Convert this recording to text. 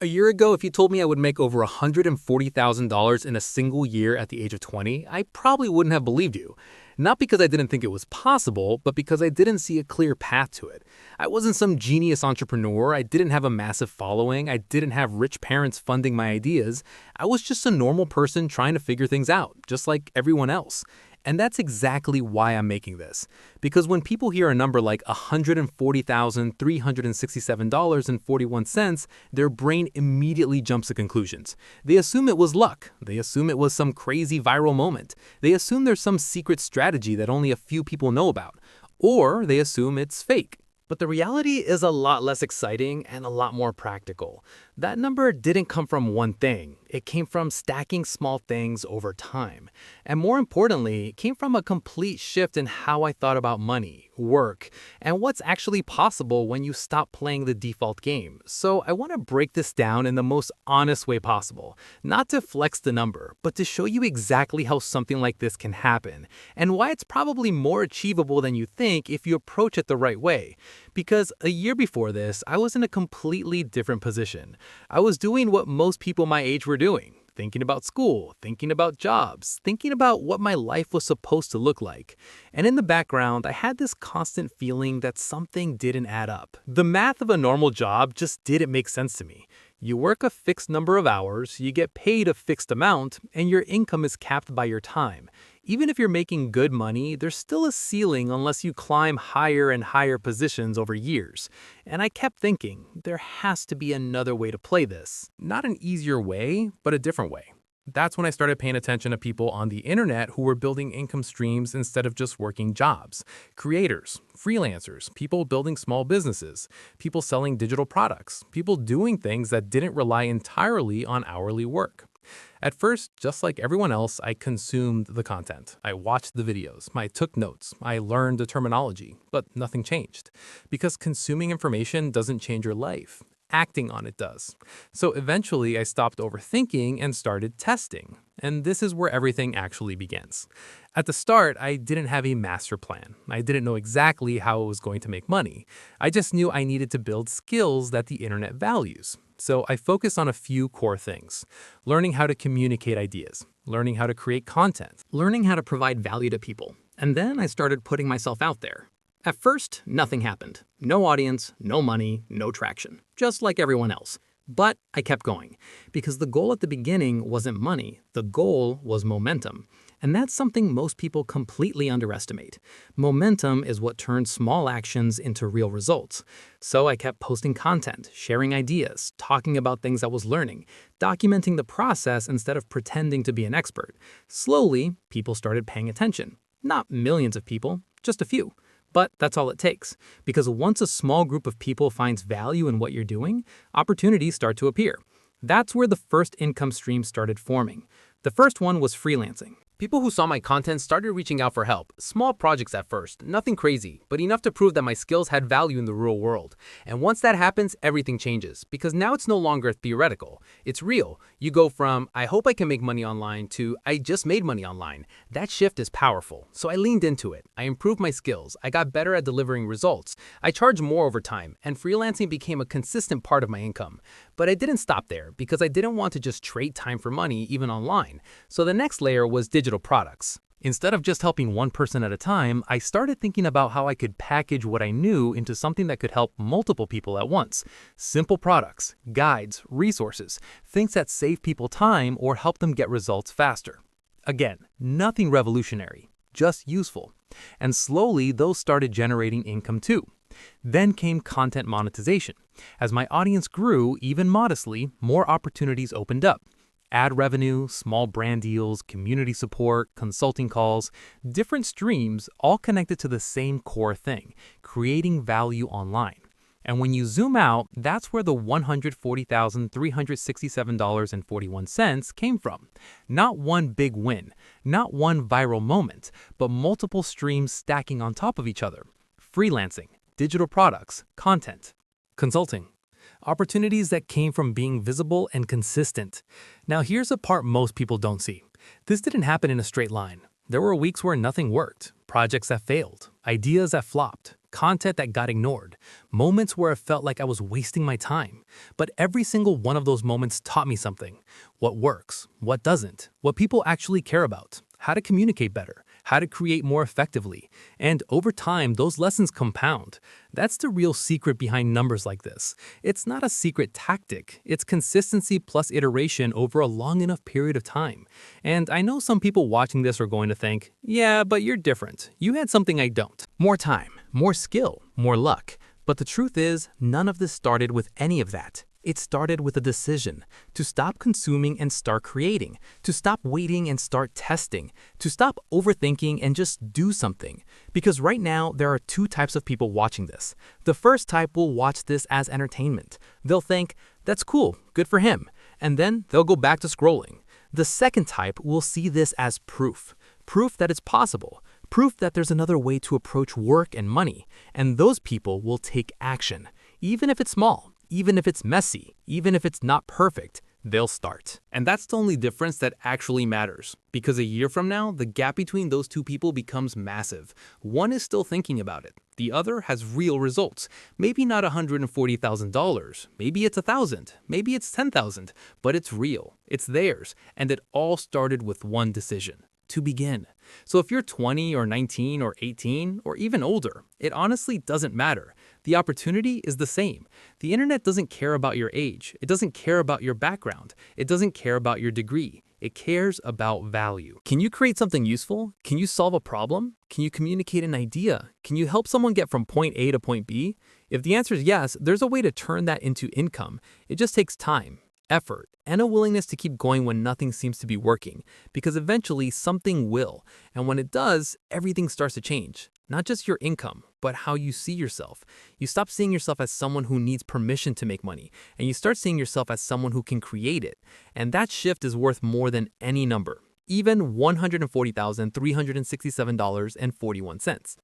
A year ago, if you told me I would make over $140,000 in a single year at the age of 20, I probably wouldn't have believed you. Not because I didn't think it was possible, but because I didn't see a clear path to it. I wasn't some genius entrepreneur, I didn't have a massive following, I didn't have rich parents funding my ideas. I was just a normal person trying to figure things out, just like everyone else. And that's exactly why I'm making this. Because when people hear a number like $140,367.41, their brain immediately jumps to conclusions. They assume it was luck. They assume it was some crazy viral moment. They assume there's some secret strategy that only a few people know about. Or they assume it's fake. But the reality is a lot less exciting and a lot more practical. That number didn't come from one thing. It came from stacking small things over time. And more importantly, it came from a complete shift in how I thought about money, work, and what's actually possible when you stop playing the default game. So I want to break this down in the most honest way possible. Not to flex the number, but to show you exactly how something like this can happen, and why it's probably more achievable than you think if you approach it the right way. Because a year before this, I was in a completely different position. I was doing what most people my age were doing. Thinking about school, thinking about jobs, thinking about what my life was supposed to look like. And in the background, I had this constant feeling that something didn't add up. The math of a normal job just didn't make sense to me. You work a fixed number of hours, you get paid a fixed amount, and your income is capped by your time. Even if you're making good money, there's still a ceiling unless you climb higher and higher positions over years. And I kept thinking, there has to be another way to play this. Not an easier way, but a different way. That's when I started paying attention to people on the internet who were building income streams instead of just working jobs. Creators, freelancers, people building small businesses, people selling digital products, people doing things that didn't rely entirely on hourly work. At first, just like everyone else, I consumed the content. I watched the videos, I took notes, I learned the terminology, but nothing changed. Because consuming information doesn't change your life. Acting on it does. So eventually I stopped overthinking and started testing. And this is where everything actually begins. At the start, I didn't have a master plan. I didn't know exactly how I was going to make money. I just knew I needed to build skills that the internet values. So I focused on a few core things. Learning how to communicate ideas, learning how to create content, learning how to provide value to people. And then I started putting myself out there. At first, nothing happened. No audience, no money, no traction. Just like everyone else. But I kept going. Because the goal at the beginning wasn't money. The goal was momentum. And that's something most people completely underestimate. Momentum is what turns small actions into real results. So I kept posting content, sharing ideas, talking about things I was learning, documenting the process instead of pretending to be an expert. Slowly, people started paying attention. Not millions of people, just a few. But that's all it takes, because once a small group of people finds value in what you're doing, opportunities start to appear. That's where the first income stream started forming. The first one was freelancing. People who saw my content started reaching out for help. Small projects at first, nothing crazy, but enough to prove that my skills had value in the real world. And once that happens, everything changes, because now it's no longer theoretical. It's real. You go from, I hope I can make money online, to, I just made money online. That shift is powerful. So I leaned into it. I improved my skills. I got better at delivering results. I charged more over time, and freelancing became a consistent part of my income. But I didn't stop there, because I didn't want to just trade time for money, even online. So the next layer was digital products. Instead of just helping one person at a time, I started thinking about how I could package what I knew into something that could help multiple people at once. Simple products, guides, resources, things that save people time or help them get results faster. Again, nothing revolutionary, just useful. And slowly, those started generating income too. Then came content monetization. As my audience grew, even modestly, more opportunities opened up. Ad revenue, small brand deals, community support, consulting calls, different streams, all connected to the same core thing, creating value online. And when you zoom out, that's where the $140,367.41 came from. Not one big win, not one viral moment, but multiple streams stacking on top of each other. Freelancing, digital products, content, consulting. Opportunities that came from being visible and consistent. Now here's a part most people don't see. This didn't happen in a straight line. There were weeks where nothing worked, projects that failed, ideas that flopped, content that got ignored, moments where it felt like I was wasting my time. But every single one of those moments taught me something. What works, what doesn't, what people actually care about, how to communicate better, how to create more effectively. And over time, those lessons compound. That's the real secret behind numbers like this. It's not a secret tactic. It's consistency plus iteration over a long enough period of time. And I know some people watching this are going to think, yeah, but you're different. You had something I don't. More time, more skill, more luck. But the truth is, none of this started with any of that. It started with a decision to stop consuming and start creating, to stop waiting and start testing, to stop overthinking and just do something. Because right now, there are two types of people watching this. The first type will watch this as entertainment. They'll think, that's cool, good for him, and then they'll go back to scrolling. The second type will see this as proof that it's possible, proof that there's another way to approach work and money, and those people will take action, even if it's small. Even if it's messy, even if it's not perfect, they'll start. And that's the only difference that actually matters. Because a year from now, the gap between those two people becomes massive. One is still thinking about it. The other has real results. Maybe not $140,000. Maybe it's 1,000. Maybe it's 10,000. But it's real. It's theirs. And it all started with one decision. To begin. So if you're 20 or 19 or 18 or even older, it honestly doesn't matter. The opportunity is the same. The internet doesn't care about your age. It doesn't care about your background. It doesn't care about your degree. It cares about value. Can you create something useful? Can you solve a problem? Can you communicate an idea? Can you help someone get from point A to point B? If the answer is yes, there's a way to turn that into income. It just takes time, effort, and a willingness to keep going when nothing seems to be working, because eventually something will. And when it does, everything starts to change. Not just your income, but how you see yourself. You stop seeing yourself as someone who needs permission to make money, and you start seeing yourself as someone who can create it. And that shift is worth more than any number, even $140,367.41.